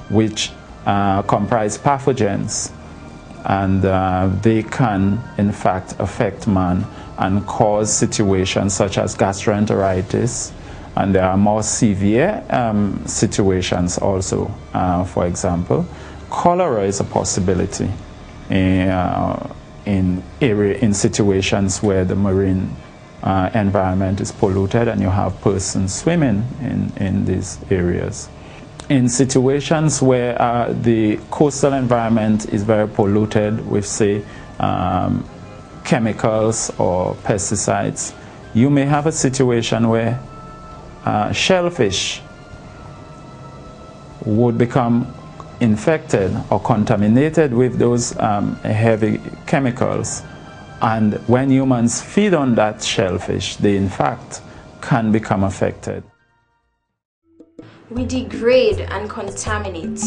which comprise pathogens, and they can in fact affect man and cause situations such as gastroenteritis, and there are more severe situations also. For example, cholera is a possibility in situations where the marine environment is polluted and you have persons swimming in these areas. In situations where the coastal environment is very polluted with, say, chemicals or pesticides, you may have a situation where shellfish would become infected or contaminated with those heavy chemicals, and when humans feed on that shellfish, they in fact can become affected. We degrade and contaminate,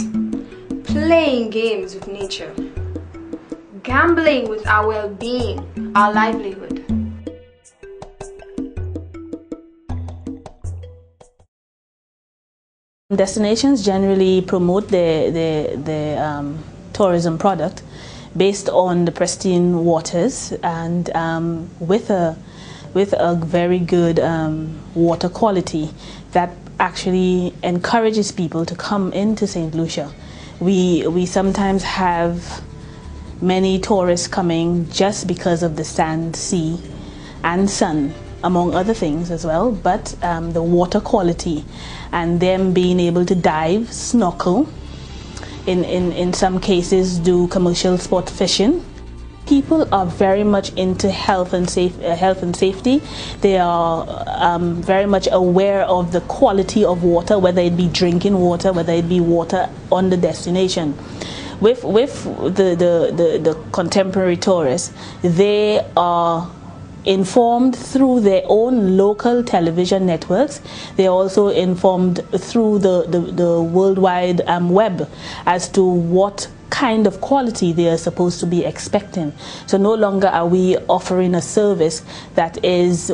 playing games with nature, gambling with our well-being, our livelihood. Destinations generally promote the tourism product based on the pristine waters and with a very good water quality that actually encourages people to come into St. Lucia. We sometimes have many tourists coming just because of the sand, sea, and sun, among other things as well, but the water quality and them being able to dive, snorkel, in some cases do commercial sport fishing. People are very much into health and safety. They are very much aware of the quality of water, whether it be drinking water, whether it be water on the destination. With the contemporary tourists, they are informed through their own local television networks. They are also informed through the worldwide web as to what kind of quality they are supposed to be expecting. So no longer are we offering a service that is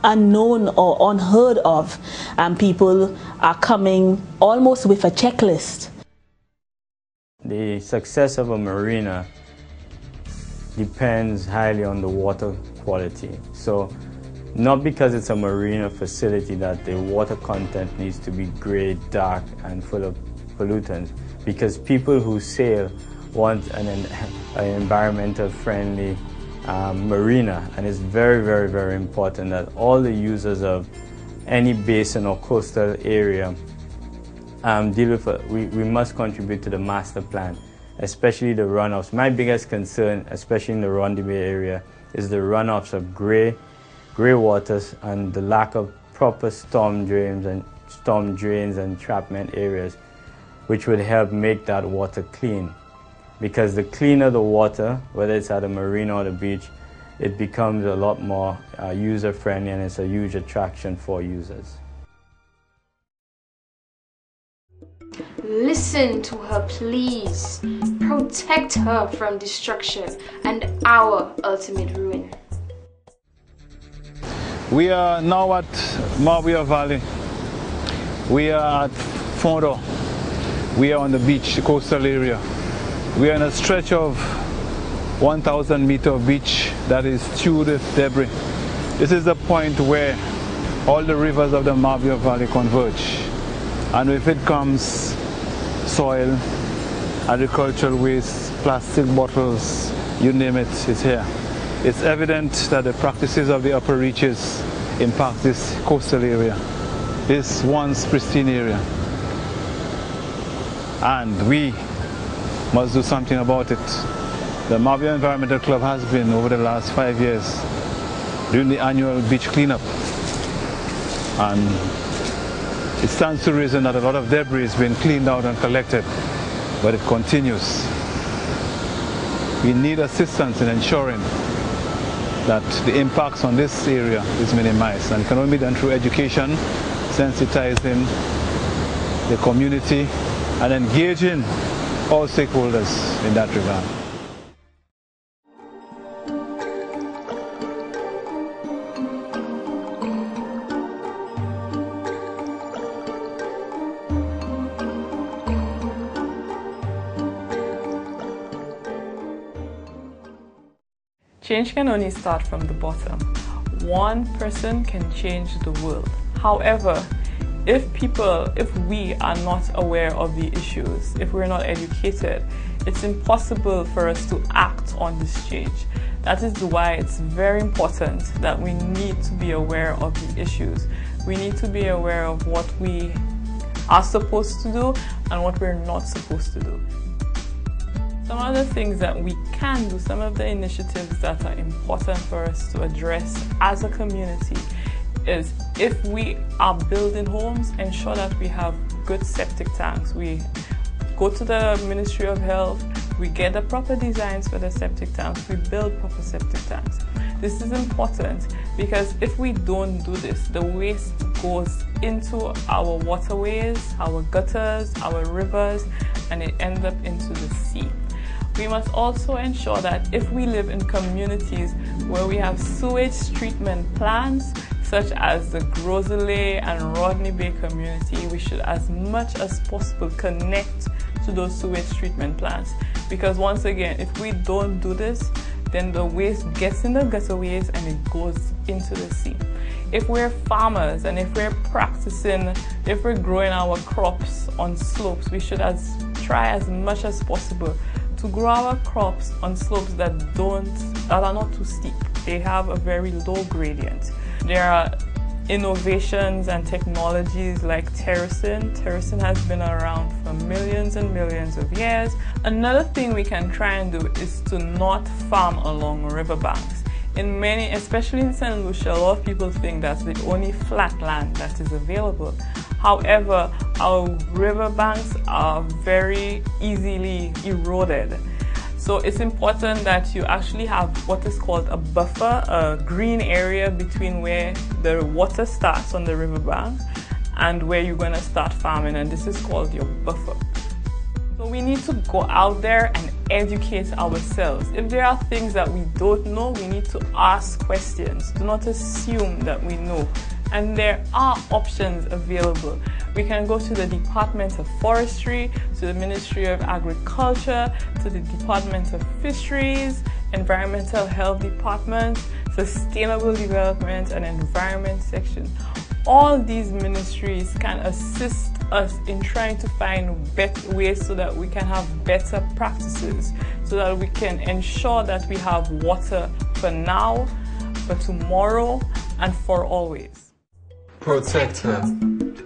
unknown or unheard of, and people are coming almost with a checklist. The success of a marina depends highly on the water quality. So not because it's a marina facility that the water content needs to be gray, dark, and full of pollutants, because people who sail want an environmental friendly marina, and it's very, very, very important that all the users of any basin or coastal area deal with it. We must contribute to the master plan, especially the runoffs. My biggest concern, especially in the Rendezvous area, is the runoffs of gray waters and the lack of proper storm drains and entrapment areas, which would help make that water clean. Because the cleaner the water, whether it's at a marina or the beach, it becomes a lot more user-friendly, and it's a huge attraction for users. Listen to her pleas. Protect her from destruction and our ultimate ruin. We are now at Marbella Valley. We are at Fondo. We are on the beach, the coastal area. We are in a stretch of 1,000 meters of beach that is strewed with debris. This is the point where all the rivers of the Marbella Valley converge. And with it comes soil, agricultural waste, plastic bottles, you name it, it's here. It's evident that the practices of the upper reaches impact this coastal area, this once pristine area. And we must do something about it. The Marbella Environmental Club has been, over the last 5 years, doing the annual beach cleanup. And it stands to reason that a lot of debris has been cleaned out and collected, but it continues. We need assistance in ensuring that the impacts on this area is minimized, and it can only be done through education, sensitizing the community, and engaging all stakeholders in that regard. Change can only start from the bottom. One person can change the world. However, if we are not aware of the issues, if we're not educated, it's impossible for us to act on this change. That is why it's very important that we need to be aware of the issues. We need to be aware of what we are supposed to do and what we're not supposed to do. Some of the things that we can do, some of the initiatives that are important for us to address as a community is, if we are building homes, ensure that we have good septic tanks. We go to the Ministry of Health, we get the proper designs for the septic tanks, we build proper septic tanks. This is important because if we don't do this, the waste goes into our waterways, our gutters, our rivers, and it ends up into the sea. We must also ensure that if we live in communities where we have sewage treatment plants, such as the Groseley and Rodney Bay community, we should as much as possible connect to those sewage treatment plants. Because once again, if we don't do this, then the waste gets in the gutterways and it goes into the sea. If we're farmers and if we're growing our crops on slopes, we should try as much as possible to grow our crops on slopes that are not too steep. They have a very low gradient. There are innovations and technologies like terracing. Terracing has been around for millions and millions of years. Another thing we can try and do is to not farm along riverbanks. In many, especially in St. Lucia, a lot of people think that's the only flat land that is available. However, our riverbanks are very easily eroded. So it's important that you actually have what is called a buffer, a green area between where the water starts on the riverbank and where you're going to start farming, and this is called your buffer. So we need to go out there and educate ourselves. If there are things that we don't know, we need to ask questions. Do not assume that we know. And there are options available. We can go to the Department of Forestry, to the Ministry of Agriculture, to the Department of Fisheries, Environmental Health Department, Sustainable Development and Environment section. All these ministries can assist us in trying to find better ways so that we can have better practices, so that we can ensure that we have water for now, for tomorrow, and for always. Protect her.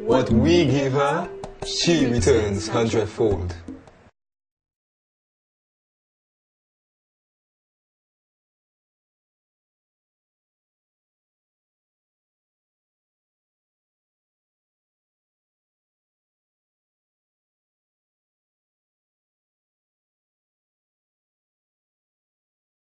What we give her, she returns 100-fold.